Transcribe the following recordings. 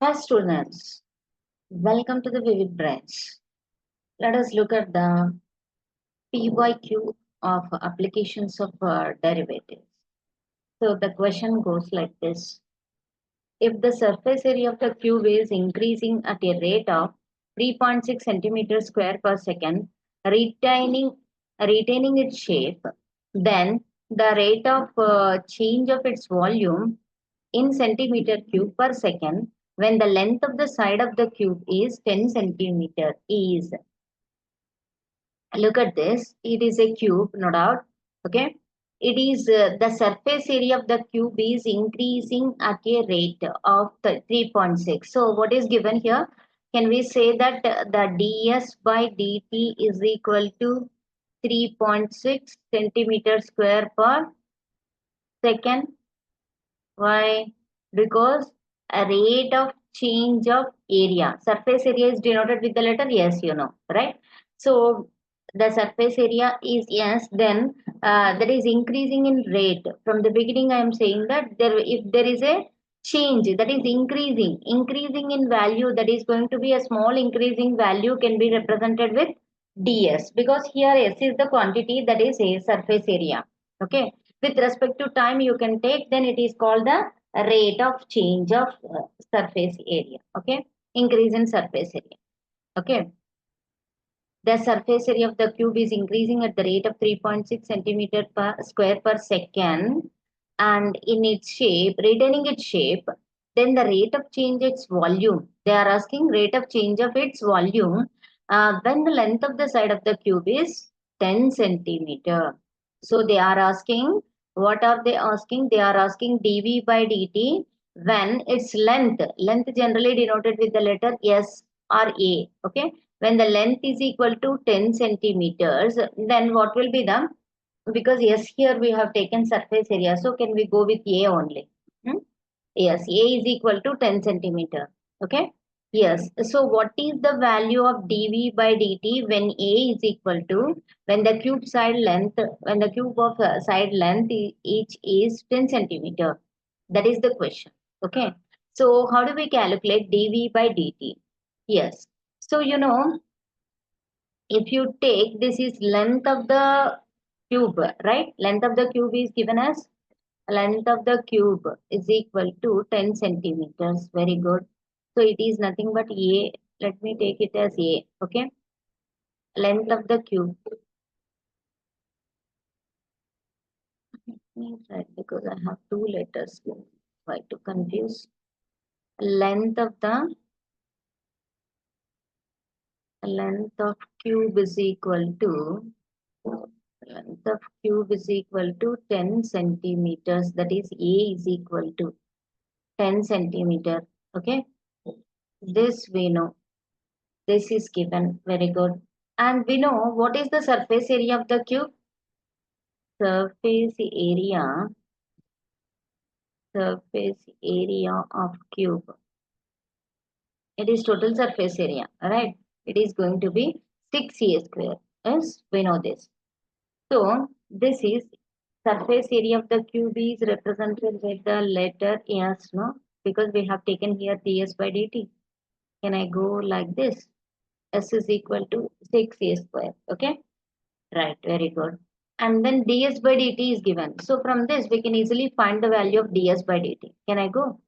Hi students, welcome to the Vivid Branch. Let us look at the PYQ of applications of derivatives. So the question goes like this. If the surface area of the cube is increasing at a rate of 3.6 centimeters square per second, retaining, retaining its shape, then the rate of change of its volume in centimeter cube per second when the length of the side of the cube is 10 centimeter is, look at this, it is a cube, no doubt. Okay, it is the surface area of the cube is increasing at a rate of 3.6. So what is given here? Can we say that the ds by dt is equal to 3.6 centimeter square per second? Why? Because a rate of change of area. Surface area is denoted with the letter S, you know, right? So the surface area is yes, then that is increasing in rate. From the beginning, I am saying that if there is a change that is increasing in value, that is going to be a small increasing value can be represented with ds, because here S is the quantity, that is a surface area. Okay, with respect to time you can take, then it is called the rate of change of surface area. Okay, increase in surface area. Okay, the surface area of the cube is increasing at the rate of 3.6 centimeter per square per second, and in its shape, retaining its shape, then the rate of change its volume, they are asking rate of change of its volume when the length of the side of the cube is 10 centimeter. So they are asking, what are they asking? They are asking dv by dt when its length generally denoted with the letter S or A. Okay, when the length is equal to 10 centimeters, then what will be the, because yes, here we have taken surface area, so can we go with A only? Hmm? Yes, A is equal to 10 centimeter. Okay. Yes. So what is the value of dV by dt when A is equal to, when the cube side length, when the cube of side length each is 10 centimeter? That is the question. Okay. So how do we calculate dV by dt? Yes. So you know, if you take, this is length of the cube, right? Length of the cube is given as, length of the cube is equal to 10 centimeters. Very good. So it is nothing but A. Let me take it as A. Okay. Length of the cube. Let me write, because I have two letters. Why to confuse? Length of cube is equal to, length of cube is equal to 10 centimeters. That is A is equal to 10 centimeter. Okay. This we know. This is given. Very good. And we know what is the surface area of the cube? Surface area, surface area of cube. It is total surface area, right? It is going to be 6a square. Yes, we know this. So this is surface area of the cube is represented with the letter S, no? Because we have taken here ds by dt. Can I go like this? S is equal to 6a square. Okay. Right, very good. And then ds by dt is given. So from this, we can easily find the value of ds by dt. Can I go?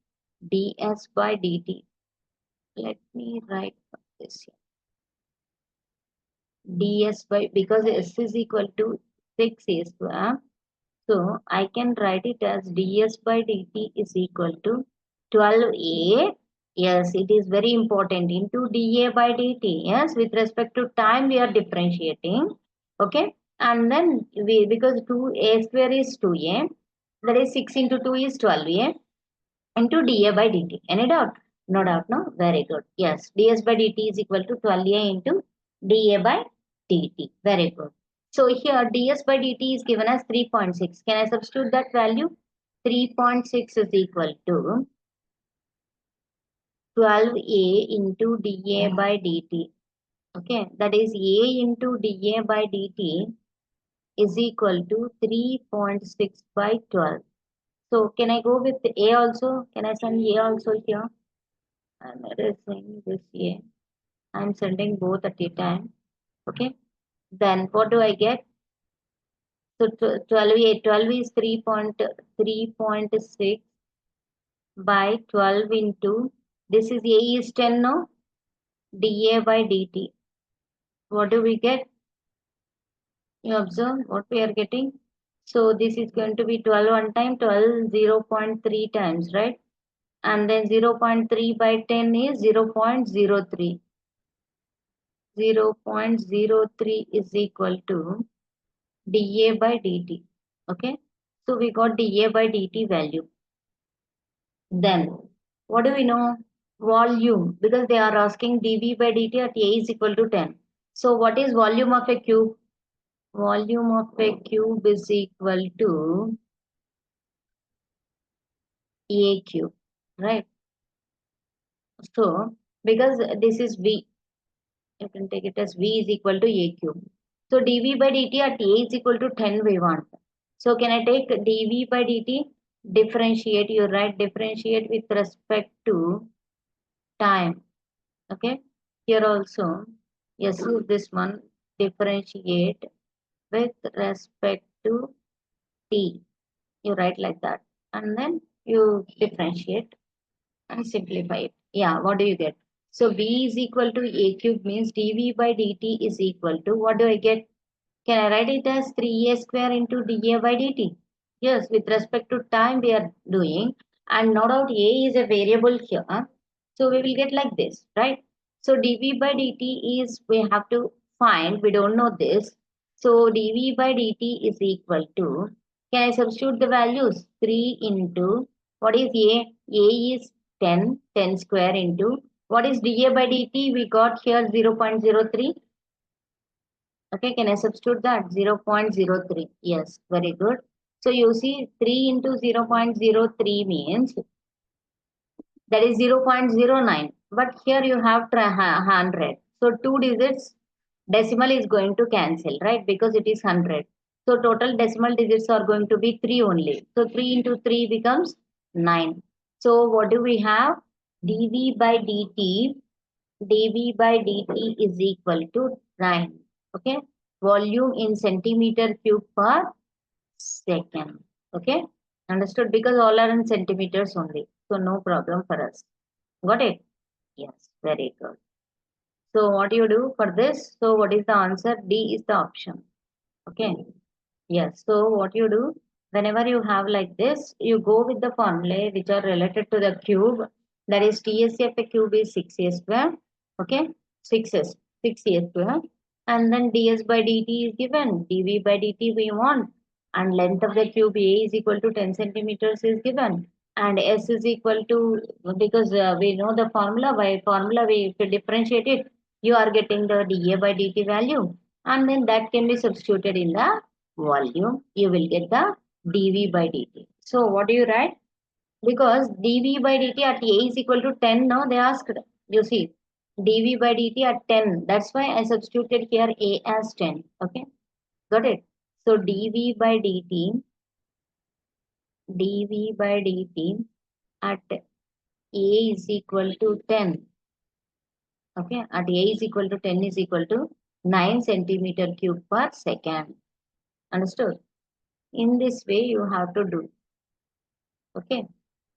ds by dt. Let me write this here. ds by, because s is equal to 6a square. So I can write it as ds by dt is equal to 12a. Yes, it is very important, into dA by dt. Yes, with respect to time, we are differentiating. Okay. And then we, because 2a square is 2a, that is 6 into 2 is 12a into dA by dt. Any doubt? No doubt, no? Very good. Yes, ds by dt is equal to 12a into dA by dt. Very good. So here ds by dt is given as 3.6. Can I substitute that value? 3.6 is equal to 12a into dA by dt. Okay, that is a into dA by dt is equal to 3.6 by 12. So can I go with A also? Can I send A also here? I'm erasing this here. I'm sending both at a time. Okay. Then what do I get? So 12 is 3.6 by 12 into, this is A is 10 now, dA by dt. What do we get? You observe what we are getting. So this is going to be 12 one time, 12 0.3 times, right? And then 0.3 by 10 is 0.03. 0.03 is equal to dA by dt. Okay. So we got dA by dt value. Then what do we know? Volume, because they are asking dV by dt at A is equal to 10. So what is volume of a cube? Volume of a cube is equal to A cube, right? So because this is V, you can take it as V is equal to A cube. So dV by dt at A is equal to 10 we want. So can I take dV by dt? Differentiate, you write differentiate with respect to time. Okay. Here also, yes, use this one, differentiate with respect to t. You write like that. And then you differentiate and simplify it. Yeah, what do you get? So V is equal to A cube means dV by dt is equal to, what do I get? Can I write it as 3a square into dA by dt? Yes, with respect to time we are doing, and no doubt a is a variable here. So we will get like this, right? So dV by dt is, we have to find, we don't know this. So dV by dt is equal to, can I substitute the values? 3 into, what is a? A is 10, 10 square into, what is dA by dt? We got here 0.03. Okay, can I substitute that? 0.03. Yes, very good. So you see 3 into 0.03 means that is 0.09. But here you have 100. So two digits decimal is going to cancel, right? Because it is 100. So total decimal digits are going to be 3 only. So 3 into 3 becomes 9. So what do we have? dV by dt, dV by dt is equal to 9. Okay. Volume in centimeter cube per second. Okay. Understood? Because all are in centimeters only. So no problem for us. Got it? Yes. Very good. So what do you do for this? So what is the answer? D is the option. Okay. Yes. So what you do, whenever you have like this, you go with the formulae which are related to the cube. That is TSC of a cube is 6a square. Okay. 6s, 6a square. And then ds by dt is given. dv by dt we want. And length of the cube A is equal to 10 centimeters is given. And S is equal to, because we know the formula, by formula we, if you differentiate it, you are getting the dA by dt value. And then that can be substituted in the volume, you will get the dV by dt. So what do you write? Because dV by dt at A is equal to 10 now they asked. You see, dV by dt at 10. That's why I substituted here A as 10. Okay, got it? So dV by dt, dV by dt at A is equal to 10. Okay, at A is equal to 10 is equal to 9 centimeter cube per second. Understood? In this way you have to do. Okay.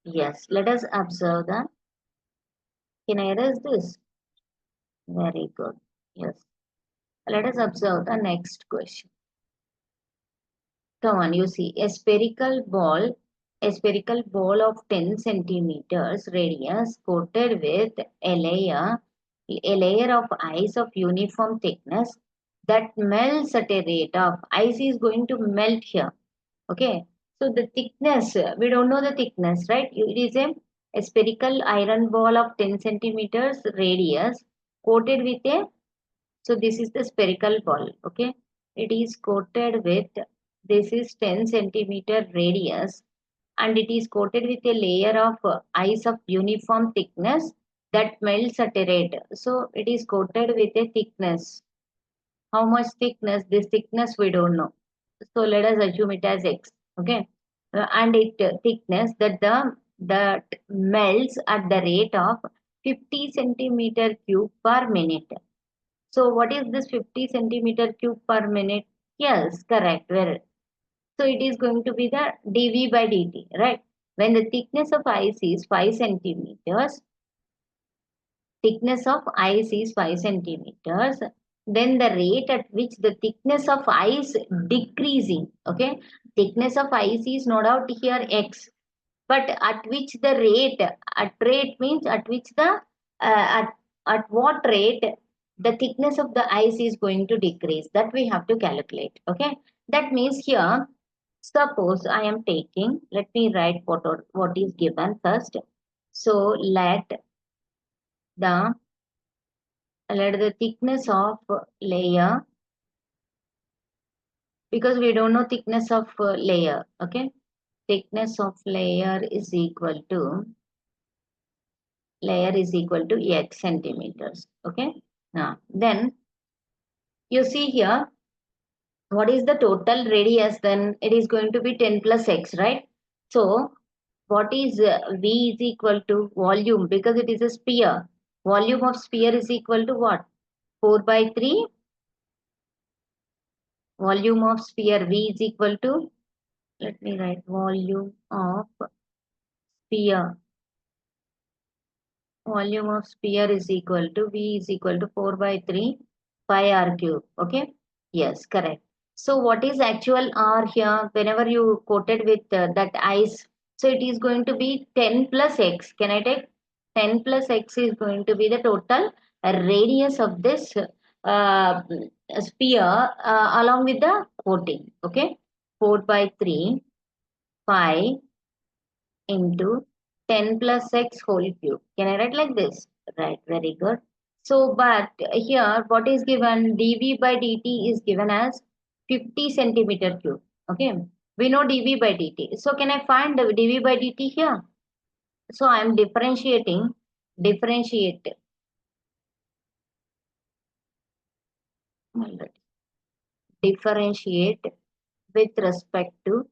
Yes, let us observe the, can I erase this? Very good. Yes. Let us observe the next question. Come on, you see a spherical ball of 10 centimeters radius coated with a layer of ice of uniform thickness that melts at a rate of, ice is going to melt here. Okay. So the thickness, we don't know the thickness, right? It is a spherical iron ball of 10 centimeters radius coated with a, so this is the spherical ball. Okay. It is coated with, this is 10 centimeter radius and it is coated with a layer of ice of uniform thickness that melts at a rate. So it is coated with a thickness. How much thickness? This thickness we don't know. So let us assume it as x. Okay. And it thickness that the that melts at the rate of 50 centimeter cube per minute. So what is this 50 centimeter cube per minute? Yes, correct. Well, so it is going to be the dV by dt, right? When the thickness of ice is 5 centimeters, thickness of ice is 5 centimeters, then the rate at which the thickness of ice decreasing, okay? Thickness of ice is no doubt here x, but at which the rate, at rate means at which the, at what rate the thickness of the ice is going to decrease, that we have to calculate, okay? That means here, suppose I am taking, let me write what is given first. So the let the thickness of layer, because we don't know thickness of layer, okay? Thickness of layer is equal to x centimeters, okay? Now then you see here, what is the total radius? Then it is going to be 10 plus x, right? So what is v is equal to volume, because it is a sphere. Volume of sphere is equal to what? 4 by 3. Volume of sphere v is equal to, let me write volume of sphere. Volume of sphere is equal to v is equal to 4 by 3 pi r cube. Okay. Yes, correct. So what is actual r here? Whenever you quoted with that ice, so it is going to be 10 plus x. Can I take 10 plus x is going to be the total radius of this sphere along with the coating. Okay. 4 by 3 pi into 10 plus x whole cube. Can I write like this? Right, very good. So, but here what is given? dV by dt is given as 50 centimeter cube. Okay, we know dV by dt. So, can I find the dV by dt here? So, I am differentiate, differentiate with respect to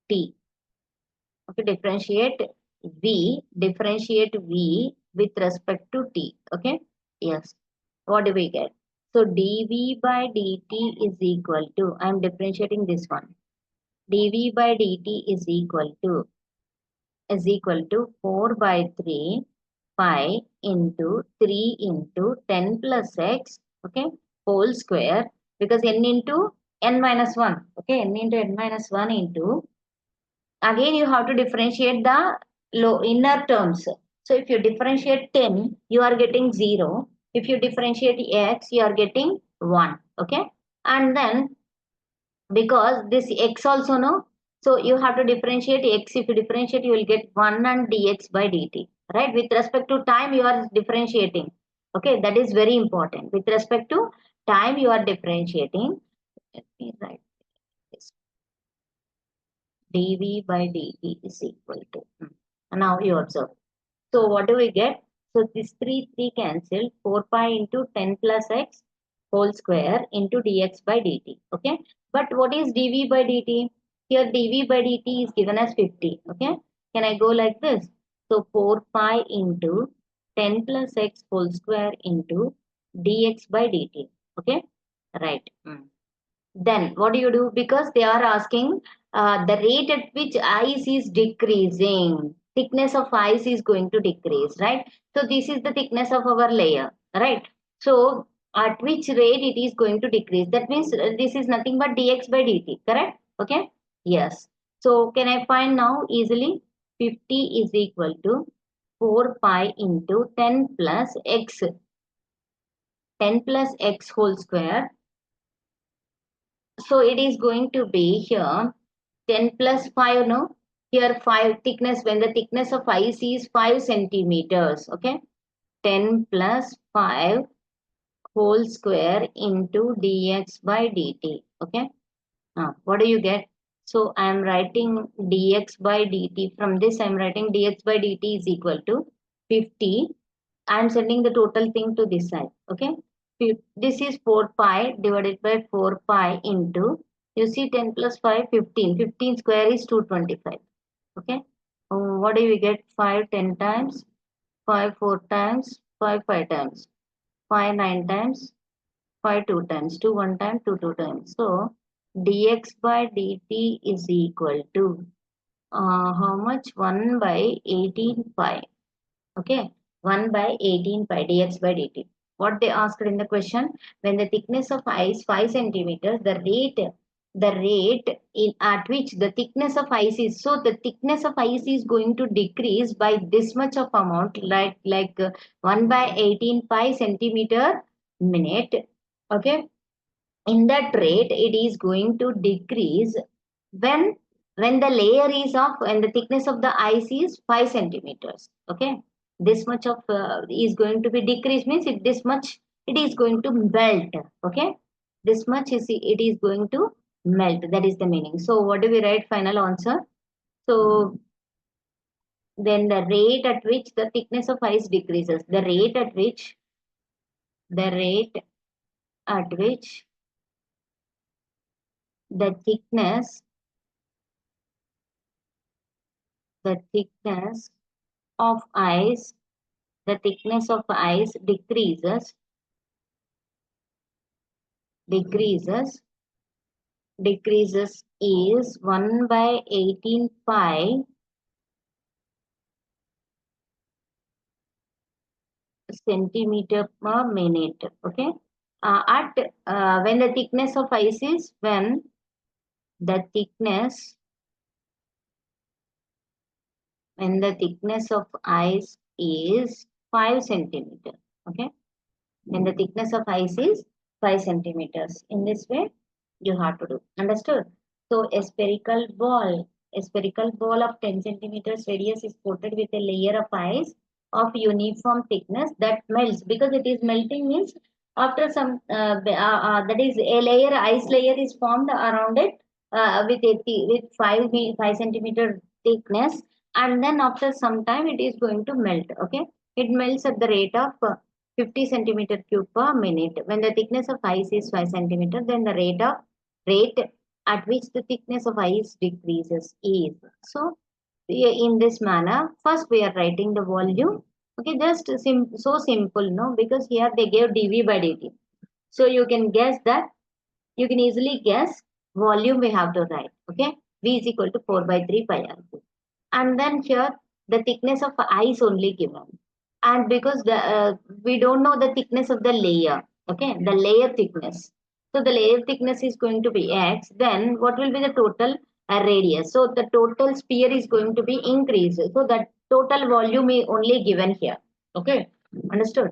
t. Okay, differentiate v with respect to t. Okay, yes. What do we get? So dv by dt is equal to, I am differentiating this one. dv by dt is equal to 4 by 3 pi into 3 into 10 plus x, okay, whole square, because n into n minus 1, okay, n into n minus 1 into, again you have to differentiate the low inner terms. So if you differentiate 10, you are getting 0. If you differentiate x, you are getting 1. Okay. And then because this x also no, so you have to differentiate x. If you differentiate, you will get 1 and dx by dt. Right. With respect to time, you are differentiating. Okay. That is very important. With respect to time, you are differentiating. Let me write this. dv by dt is equal to. Now you observe. So what do we get? So this 3 cancelled. 4 pi into 10 plus x whole square into dx by dt. Okay. But what is dv by dt? Here dv by dt is given as 50. Okay. Can I go like this? So 4 pi into 10 plus x whole square into dx by dt. Okay. Right. Then what do you do? Because they are asking the rate at which ice is decreasing, thickness of ice is going to decrease, right? So this is the thickness of our layer, right? So at which rate it is going to decrease? That means this is nothing but dx by dt, correct? Okay. Yes. So can I find now easily? 50 is equal to 4 pi into 10 plus x, 10 plus x whole square. So it is going to be here 10 plus 5, no? Here 5 thickness, when the thickness of ice is 5 centimeters, okay? 10 plus 5 whole square into dx by dt, okay? Now, what do you get? So I am writing dx by dt. From this, I am writing dx by dt is equal to 50. I am sending the total thing to this side. Okay. This is 4 pi divided by 4 pi into, you see 10 plus 5, 15. 15 square is 225. Okay. What do we get? 5, 10 times. 5 4 times, 5 5 times, 5 9 times, 5 2 times, 2 1 time, 2 2 times. So dx by dt is equal to how much? 1 by 18 pi. Okay, 1 by 18 pi dx by dt. What they asked in the question, when the thickness of ice 5 centimeters, the rate at which the thickness of ice is, so the thickness of ice is going to decrease by this much of amount, like 1 by 18 pi centimeter minute. Okay, in that rate it is going to decrease when when the layer is of when the thickness of the ice is 5 centimeters. Okay, this much of is going to be decreased means this much it is going to melt. Okay, this much is it is going to melt, that is the meaning. So what do we write final answer? So then the rate at which the thickness of ice decreases, the rate at which the thickness of ice the thickness of ice decreases is 1 by 18 pi centimeter per minute. Okay, at when the thickness of ice is when the thickness of ice is 5 centimeter. Okay, when the thickness of ice is 5 centimeters. In this way, you have to do. Understood? So a spherical ball of 10 centimeters radius is coated with a layer of ice of uniform thickness that melts. Because it is melting means after some, that is a layer, ice layer is formed around it with 5 centimeter thickness, and then after some time it is going to melt. Okay, it melts at the rate of 50 centimeter cube per minute. When the thickness of ice is 5 centimeter, then the rate at which the thickness of ice decreases is. So in this manner, first we are writing the volume. Okay, just so simple, no? Because here they gave dV by dt. So you can guess that, you can easily guess volume we have to write. Okay, V is equal to 4 by 3 pi r cube. And then here the thickness of ice only given, and because we don't know the thickness of the layer. Okay, the layer thickness, so the layer thickness is going to be x, then what will be the total radius? So the total sphere is going to be increased, so that total volume is only given here. Okay, understood?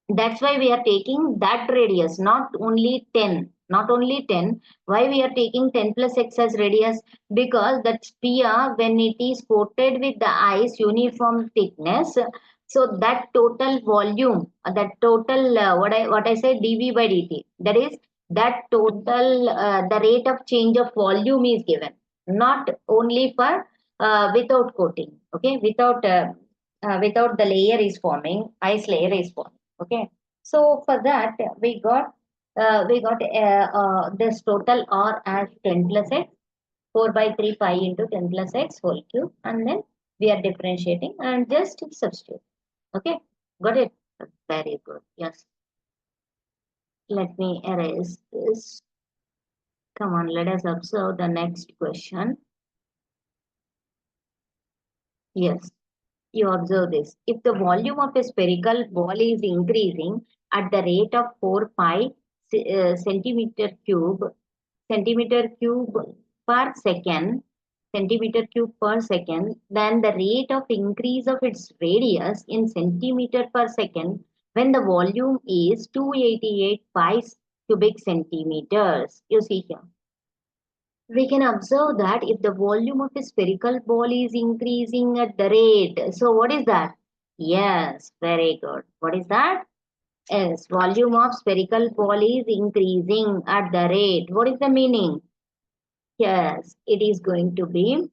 That's why we are taking that radius, not only 10. Why we are taking 10 plus x as radius? Because that sphere, when it is coated with the ice uniform thickness, so that total volume, that total what I say dv by dt, that is that total the rate of change of volume is given, not only for without coating. Okay, without the layer is forming, ice layer is forming. Okay, so for that we got this total R as 10 plus x, 4 by 3 pi into 10 plus x whole cube, and then we are differentiating and just substitute. Okay, got it? Very good. Yes. Let me erase this. Come on, let us observe the next question. Yes. You observe this. If the volume of a spherical ball is increasing at the rate of 4 pi centimeter cube per second, then the rate of increase of its radius in centimeter per second when the volume is 288 pi cubic centimeters. You see here, we can observe that if the volume of a spherical ball is increasing at the rate. So what is that? Yes, very good. What is that? Yes, volume of spherical ball is increasing at the rate. What is the meaning? Yes, it is going to be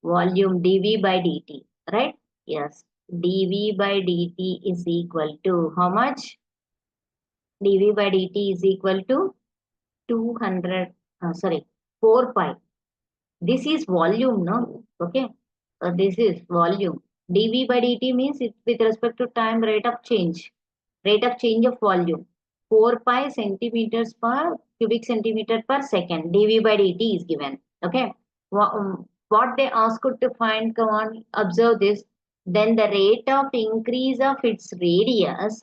volume dV by dt, right? Yes, dV by dt is equal to how much? dV by dt is equal to 200, sorry, 4 pi. This is volume, no? Okay. This is volume. dV by dt means it's with respect to time rate of change of volume. 4 pi centimeters per cubic centimeter per second. dV by dt is given. Okay. What they asked to find, come on, observe this. Then the rate of increase of its radius,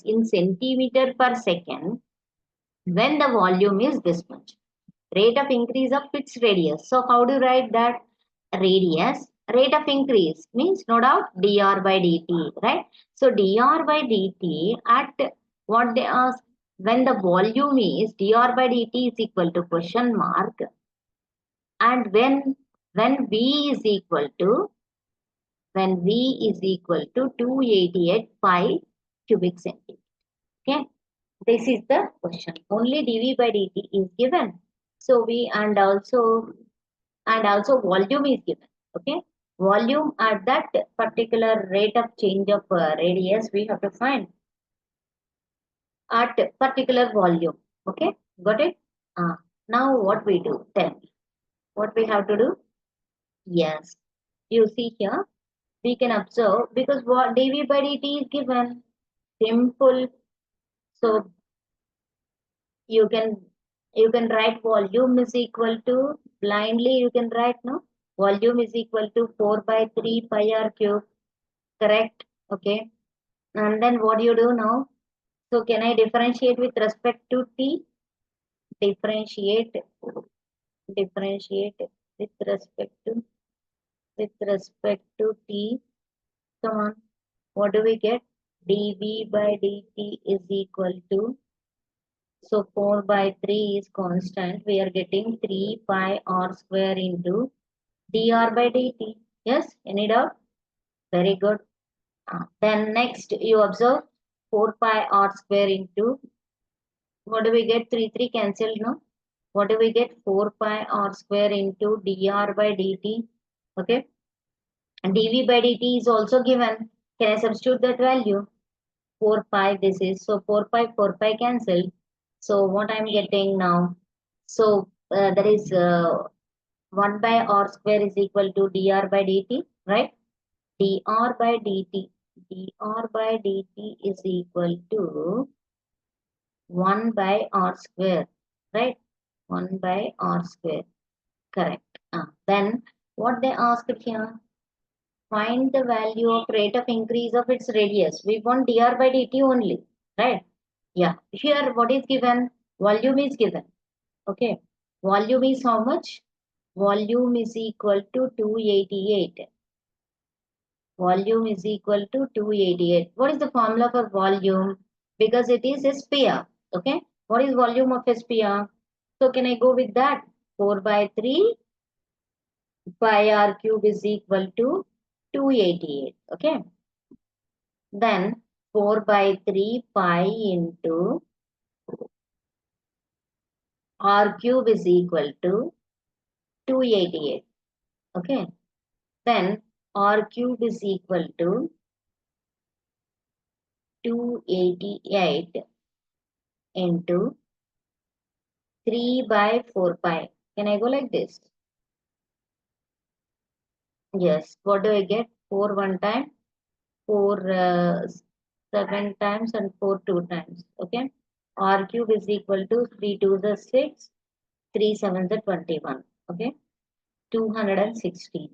in centimeter per second when the volume is this much. Rate of increase of its radius. So how do you write that? Radius, rate of increase means no doubt dr by dt, right? So dr by dt at what they ask, when the volume is dr by dt is equal to question mark, and when v is equal to 288 pi cubic centimeter. Okay, this is the question. Only dv by dt is given. So and also volume is given. Okay, volume at that particular rate of change of radius we have to find at particular volume. Okay, got it? Now what we do? Tell me what we have to do. Yes, you see here we can observe, because what dv by dt is given. Simple. So you can write volume is equal to, blindly you can write, no, volume is equal to 4 by 3 pi r cube. Correct? Okay. And then what do you do now? So can I differentiate with respect to t? Differentiate with respect to t. Come on. What do we get? dv by dt is equal to, so 4 by 3 is constant. We are getting 3 pi r square into dr by dt. Yes, any doubt? Very good. Then next you observe 4 pi r square into, what do we get? 3 cancelled, no? What do we get? 4 pi r square into dr by dt. Okay. And dv by dt is also given. Can I substitute that value? 4 pi this is. So 4 pi cancelled. So what I'm getting now? So that is 1 by r square is equal to dr by dt, right? dr by dt is equal to 1 by r square, right? 1 by r square. Correct. Then what they asked here? Find the value of rate of increase of its radius. We want dr by dt only, right? Yeah. Here what is given? Volume is given. Okay. Volume is how much? Volume is equal to 288. Volume is equal to 288. What is the formula for volume? Because it is a sphere. Okay. What is volume of a sphere? So can I go with that? 4 by 3 pi r cube is equal to 288. Okay. Then 4 by 3 pi into r cube is equal to 288. Okay. Then r cube is equal to 288 into 3 by 4 pi. Can I go like this? Yes. What do I get? 4 one time, 4 7 times, and 4 2 times. Okay. R cube is equal to 3 2 is 6, 3 7 is 21. Okay. 216.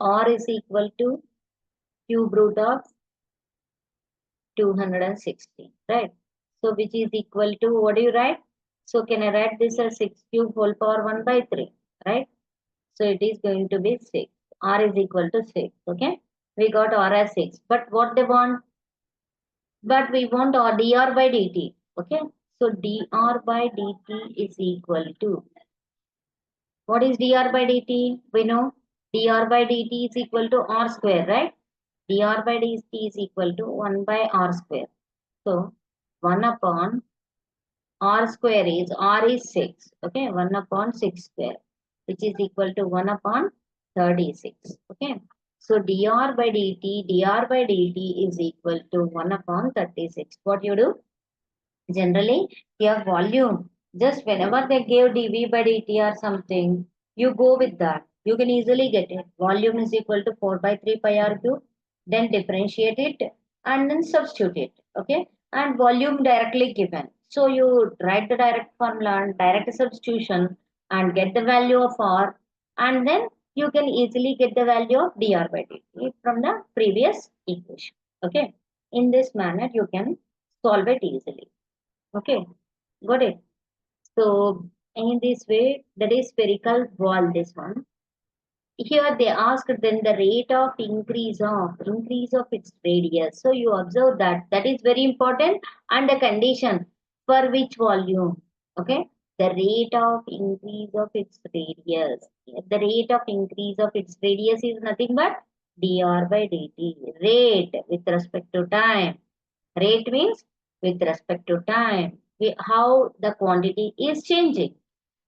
R is equal to cube root of 216. Right. So which is equal to, what do you write? So can I write this as 6 cube whole power 1 by 3? Right. So it is going to be 6. R is equal to 6. Okay. We got R as 6. But what they want? But we want our dr by dt. Okay. So dr by dt is equal to, what is dr by dt? We know dr by dt is equal to r square, right? dr by dt is equal to 1 by r square. So 1 upon r square is, r is 6. Okay. 1 upon 6 square, which is equal to 1 upon 36. Okay. So dr by dt is equal to 1 upon 36. What you do? Generally, your volume, just whenever they give dv by dt or something, you go with that. You can easily get it. Volume is equal to 4 by 3 pi r cube. Then differentiate it and then substitute it. Okay. And volume directly given. So you write the direct formula and direct substitution and get the value of r. And then you can easily get the value of dr by dt from the previous equation. Okay. In this manner, you can solve it easily. Okay. Got it? So in this way, that is spherical ball, this one. Here they asked then the rate of increase of its radius. So you observe that that is very important and the condition for which volume. Okay. The rate of increase of its radius. The rate of increase of its radius is nothing but dr by dt. Rate with respect to time. Rate means with respect to time, how the quantity is changing.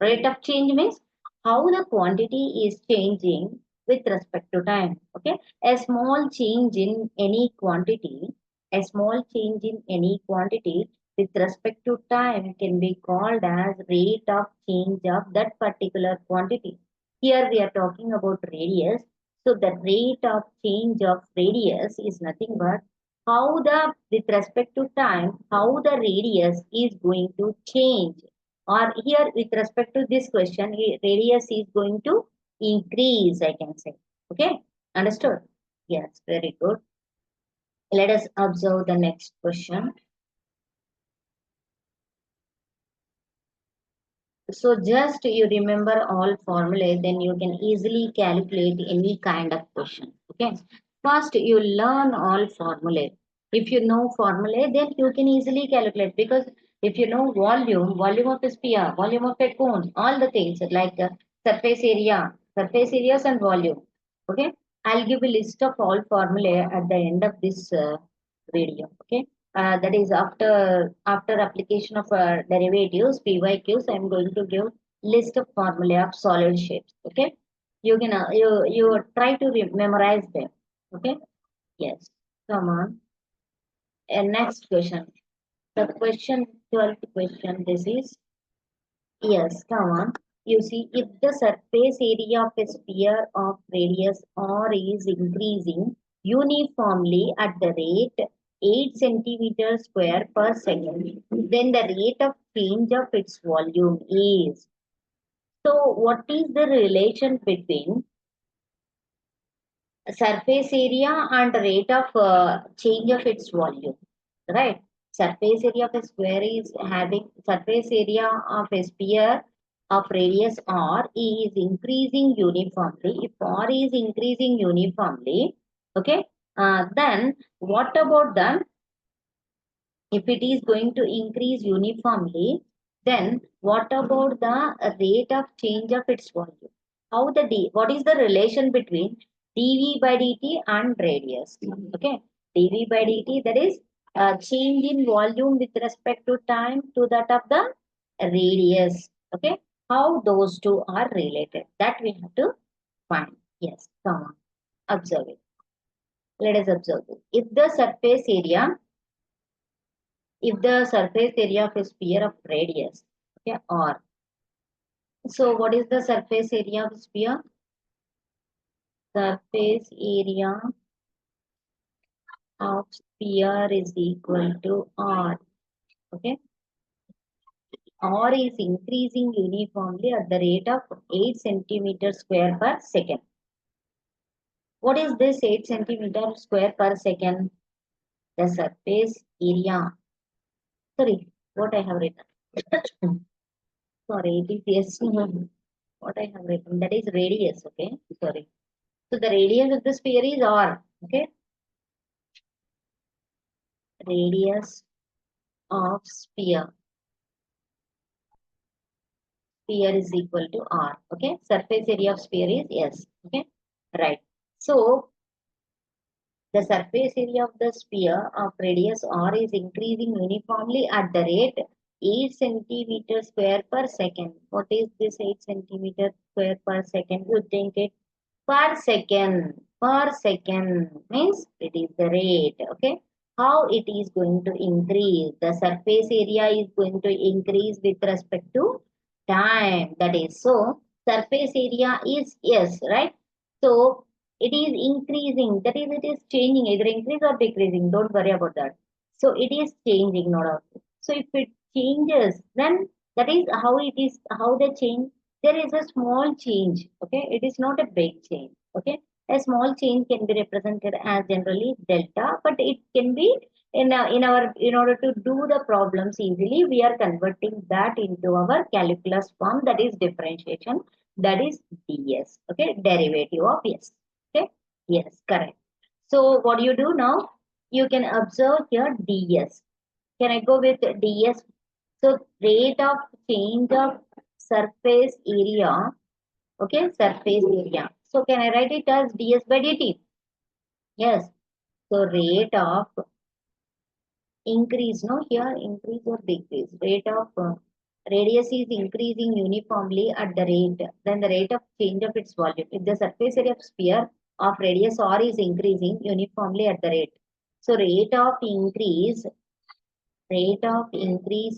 Rate of change means how the quantity is changing with respect to time. Okay, a small change in any quantity, a small change in any quantity with respect to time can be called as rate of change of that particular quantity. Here we are talking about radius. So the rate of change of radius is nothing but how the with respect to time how the radius is going to change, or here with respect to this question radius is going to increase, I can say. Okay, understood? Yes, very good. Let us observe the next question. So just you remember all formulae, then you can easily calculate any kind of question. Okay. First, you learn all formulae. If you know formulae, then you can easily calculate, because if you know volume of a sphere, volume of a cone, all the things like surface areas and volume. Okay. I'll give a list of all formulae at the end of this video. Okay. That is after application of derivatives PYQs, I'm going to give list of formula of solid shapes. Okay, you can you try to memorize them. Okay, yes. Come on. And next question. The question 12th question. This is yes. Come on. You see, if the surface area of a sphere of radius r is increasing uniformly at the rate 8 centimeters square per second, then the rate of change of its volume is. So, what is the relation between surface area and rate of change of its volume? Right? Surface area of a square is having surface area of a sphere of radius r is increasing uniformly. If r is increasing uniformly, okay, then what about the, if it is going to increase uniformly, then what about the rate of change of its volume? How the what is the relation between dv by dt and radius? Okay, dv by dt, that is change in volume with respect to time to that of the radius. Okay, how those two are related, that we have to find. Yes, come on, observe it. Let us observe it. If the surface area of a sphere of radius, okay, r. So what is the surface area of sphere? Surface area of sphere is equal to r. Okay, r is increasing uniformly at the rate of 8 centimeters square per second. What is this 8 centimeters square per second? The surface area. Sorry, what I have written. Sorry, it is yes. What I have written, that is radius. Okay, sorry. So the radius of the sphere is r. Okay, radius of sphere is equal to r. Okay, surface area of sphere is s. Okay, right. So the surface area of the sphere of radius r is increasing uniformly at the rate 8 centimeters square per second. What is this 8 centimeters square per second? You think it per second. Per second means it is the rate. Okay, how it is going to increase? The surface area is going to increase with respect to time. That is so. surface area is S, right? So it is increasing, that is, it is changing, either increase or decreasing. Don't worry about that. So it is changing, not out. So if it changes, then that is how it is, how they change. There is a small change, okay? It is not a big change, okay? A small change can be represented as generally delta, but it can be in order to do the problems easily, we are converting that into our calculus form, that is differentiation, that is ds, okay, derivative of s, okay, yes, correct. So what do you do now? You can observe here ds. Can I go with ds? So rate of change of surface area, okay, surface area. So can I write it as ds by dt? Yes. So rate of increase, no, here increase or decrease, rate of radius is increasing uniformly at the rate, then the rate of change of its volume. If the surface area of sphere of radius r is increasing uniformly at the rate, so rate of increase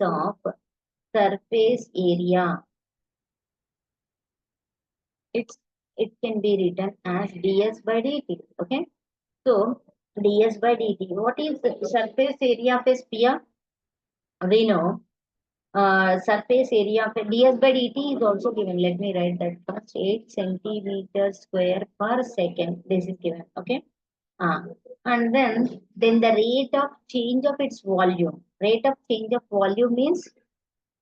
of surface area, it's it can be written as ds by dt, okay. So ds by dt, what is the surface area of a sphere? We know surface area of ds by dt is also given. Let me write that first. 8 centimeters square per second. This is given. Okay. Uh, and then the rate of change of its volume. Rate of change of volume means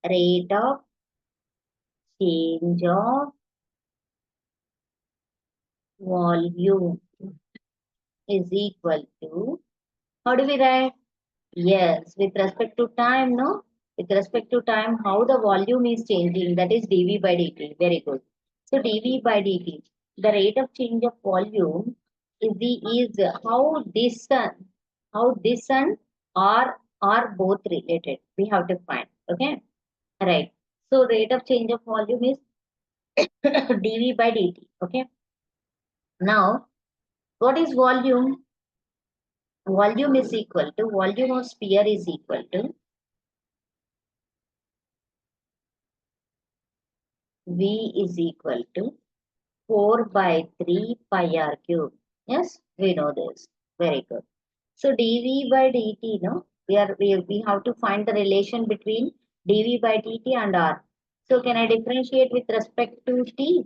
rate of change of volume is equal to, how do we write? Yes, with respect to time, no? With respect to time, how the volume is changing, that is dV by dt. Very good. So dV by dt, the rate of change of volume is how this and are both related. We have to find. Okay, right. So rate of change of volume is dV by dt. Okay. Now, what is volume? Volume is equal to, volume of sphere is equal to V is equal to 4 by 3 pi r cube. Yes, we know this. Very good. So dV by dt, no? We have to find the relation between dV by dt and r. So can I differentiate with respect to t?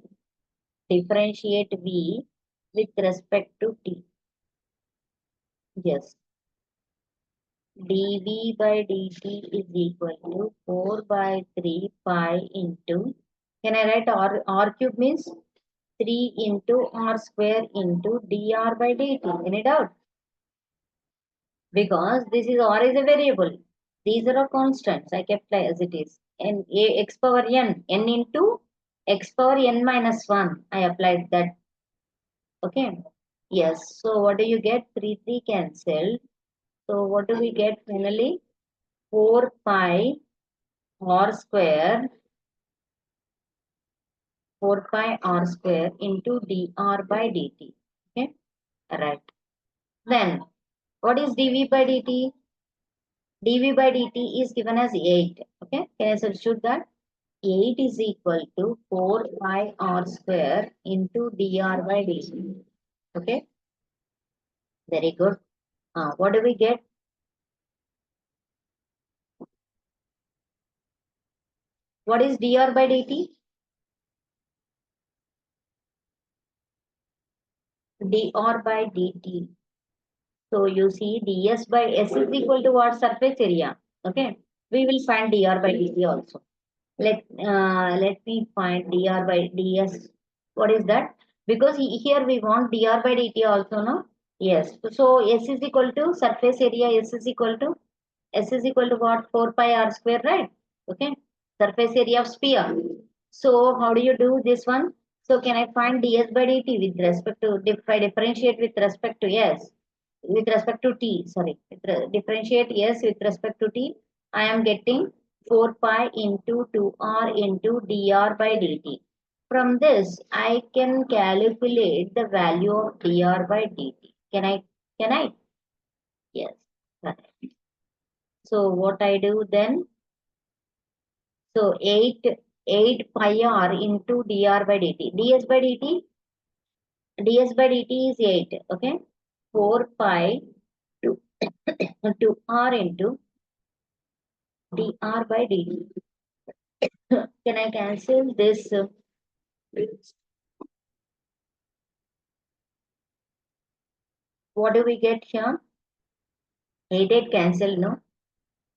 Differentiate V with respect to t. Yes. dV by dt is equal to 4 by 3 pi into, can I write r cube means 3 into r square into dr by dt. Any doubt? Because this is r is a variable. These are all constants. I kept as it is. And a x power n into x power n minus 1. I applied that. Okay. Yes. So what do you get? 3 cancelled. So what do we get finally? 4 pi r square, 4 pi r square into dr by dt. Okay. Right. Then what is dv by dt? dv by dt is given as 8. Okay, can I substitute that? 8 is equal to 4 pi r square into dr by dt. Okay, very good. What do we get? What is dr by dt? dr by dt. So you see ds by s is equal to what? Surface area. Okay, we will find dr by dt also. Let me find dr by ds. What is that? Because here we want dr by dt also, no? Yes. So s is equal to surface area. S is equal to what? 4 pi r square, right? Okay. Surface area of sphere. So how do you do this one? So can I find ds by dt with respect to, if I differentiate with respect to s, with respect to t, sorry, differentiate s with respect to t, I am getting 4 pi into 2r into dr by dt. From this, I can calculate the value of dr by dt. Can I? Can I? Yes. So what I do then? So 8 8 pi r into dr by dt. ds by dt is 8. Okay. 4 pi to, to r into dr by dt. Can I cancel this? What do we get here? 8 8 cancel, no?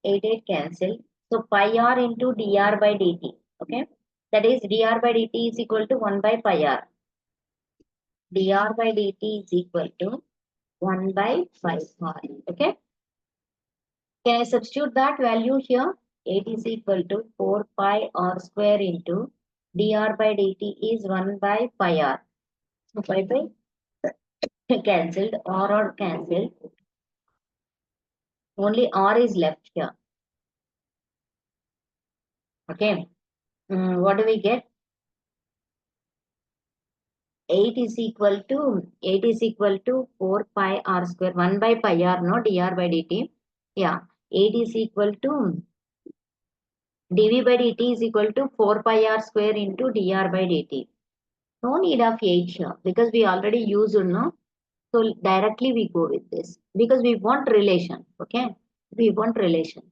8 8 cancel. So pi r into dr by dt. Okay. That is dr by dt is equal to 1 by pi r. dr by dt is equal to 1 by pi r. Okay. Can I substitute that value here? 8 is equal to 4 pi r square into dr by dt is 1 by pi r. So pi by cancelled, r cancelled. Only r is left here. Okay. What do we get? 8 is equal to 4 pi r square 1 by pi r, no, dr by dt. Yeah. 8 is equal to dv by dt is equal to 4 pi r square into dr by dt. No need of 8 here because we already used, no? So directly we go with this because we want relation. Okay. We want relation.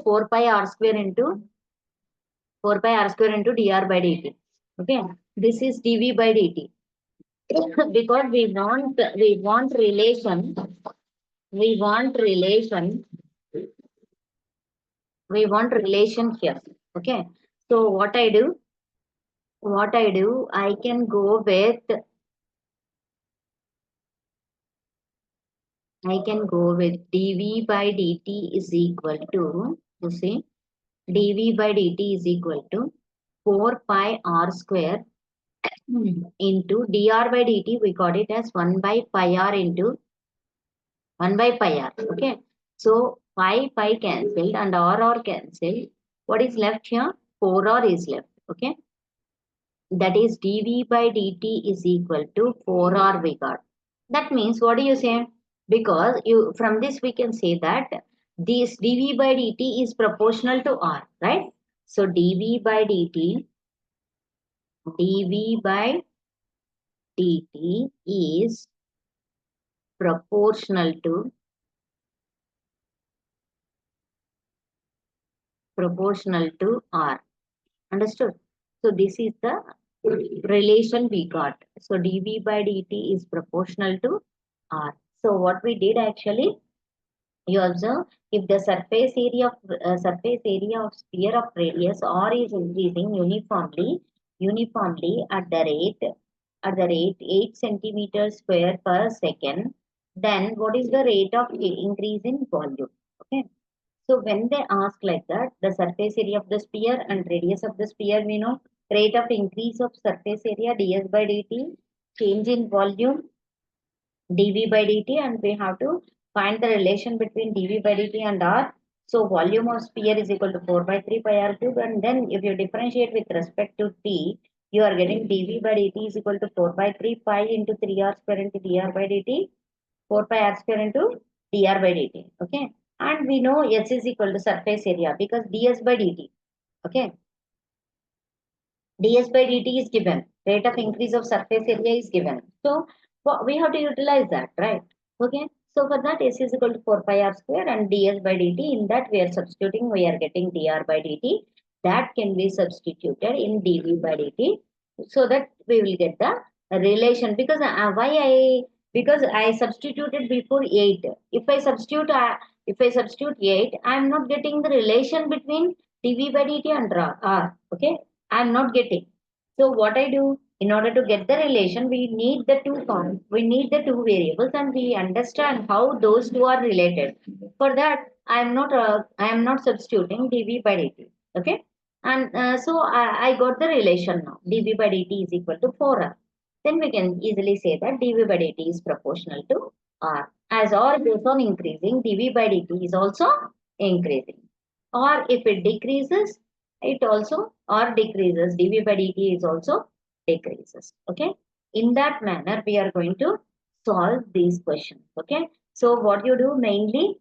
4 pi r square into 4 pi r square into dr by dt. Okay. This is dv by dt. Because we want relation, we want relation, we want relation here. Okay. So what I do, I can go with dv by dt is equal to, you see, dv by dt is equal to 4 pi r square into dr by dt, we got it as 1 by pi r into 1 by pi r. Okay. So pi cancelled and r cancelled. What is left here? 4r is left. Okay. That is dv by dt is equal to 4r we got. That means what do you say? Because you from this we can say that this dv by dt is proportional to r, right? So dv by dt is proportional to r. Understood? So this is the relation we got. So dv by dt is proportional to r. So what we did actually, you observe if the surface area of sphere of radius r is increasing uniformly at the rate 8 centimeters square per second, then what is the rate of increase in volume? Okay. So when they ask like that, the surface area of the sphere and radius of the sphere, we know rate of increase of surface area ds by dt, change in volume dv by dt, and we have to find the relation between dv by dt and r. So volume of sphere is equal to 4 by 3 pi r cube, and then if you differentiate with respect to t, you are getting dv by dt is equal to 4 by 3 pi into 3r square into dr by dt, 4 pi r square into dr by dt. Okay. And we know S is equal to surface area because ds by dt. Okay. ds by dt is given. Rate of increase of surface area is given. So we have to utilize that, right? Okay. So for that, S is equal to 4 pi r square and ds by dt. In that, we are substituting, we are getting dr by dt. That can be substituted in dv by dt so that we will get the relation. Because I substituted before 8. If I substitute 8, I am not getting the relation between dv by dt and r. Okay. I am not getting. So what I do, in order to get the relation, we need the two variables, and we understand how those two are related. For that, I am not substituting dv by dt. Okay. And so I got the relation now. dv by dt is equal to 4r. Then we can easily say that dv by dt is proportional to r. As r goes on increasing, dv by dt is also increasing. Or if it decreases, it also or decreases, dv by dt is also decreases. Okay. In that manner, we are going to solve these questions. Okay. So what you do mainly,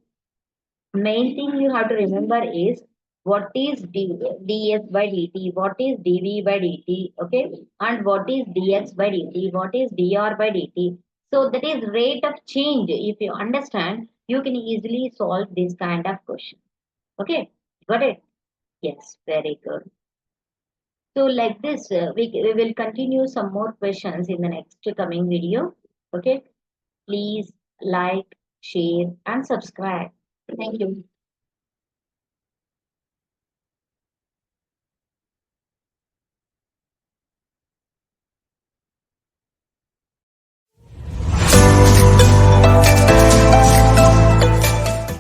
main thing you have to remember is what is ds by dt, what is dv by dt, okay, and what is dx by dt, what is dr by dt. So that is rate of change. If you understand, you can easily solve this kind of question. Okay, got it? Yes, very good. So like this, we will continue some more questions in the next coming video. Okay, please like, share, and subscribe. Thank you.